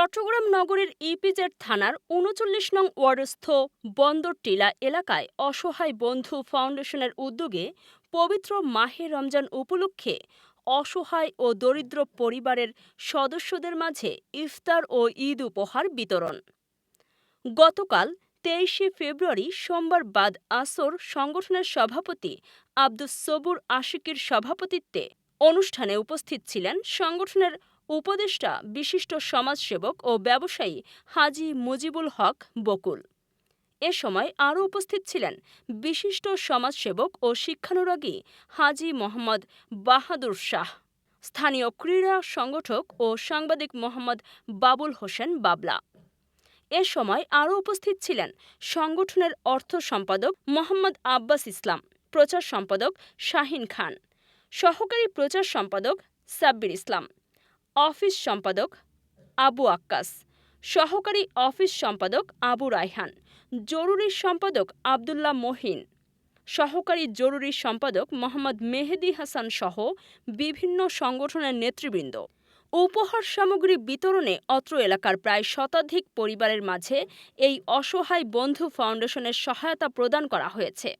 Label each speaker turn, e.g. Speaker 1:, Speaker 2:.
Speaker 1: চট্টগ্রাম নগরীর ইপিজেড থানার ৩৯ নং ওয়ার্ডস্থ বন্দর টিলা এলাকায় অসহায় বন্ধু ফাউন্ডেশনের উদ্যোগে পবিত্র মাহে রমজান উপলক্ষে অসহায় ও দরিদ্র পরিবারের সদস্যদের মাঝে ইফতার ও ঈদ উপহার বিতরণ। গতকাল ২৩শে ফেব্রুয়ারি সোমবার বাদ আসর সংগঠনের সভাপতি আব্দুস সবুর আশিকির সভাপতিত্বে অনুষ্ঠানে উপস্থিত ছিলেন সংগঠনের উপদেষ্টা বিশিষ্ট সমাজসেবক ও ব্যবসায়ী হাজী মুজিবুল হক বকুল। এ সময় আরও উপস্থিত ছিলেন বিশিষ্ট সমাজসেবক ও শিক্ষানুরাগী হাজী মোহাম্মদ বাহাদুর শাহ, স্থানীয় ক্রীড়া সংগঠক ও সাংবাদিক মোহাম্মদ বাবুল হোসেন বাবলা। এ সময় আরও উপস্থিত ছিলেন সংগঠনের অর্থ সম্পাদক মোহাম্মদ আব্বাস ইসলাম, প্রচার সম্পাদক শাহিন খান, সহকারী প্রচার সম্পাদক সাব্বির ইসলাম, অফিস সম্পাদক আবু আক্কাস, সহকারী অফিস সম্পাদক আবু রায়হান, জরুরি সম্পাদক আবদুল্লাহ মহিন, সহকারী জরুরি সম্পাদক মোহাম্মদ মেহেদী হাসান সহ বিভিন্ন সংগঠনের নেতৃবৃন্দ। উপহার সামগ্রী বিতরণে অত্র এলাকার প্রায় শতাধিক পরিবারের মাঝে এই অসহায় বন্ধু ফাউন্ডেশনের সহায়তা প্রদান করা হয়েছে।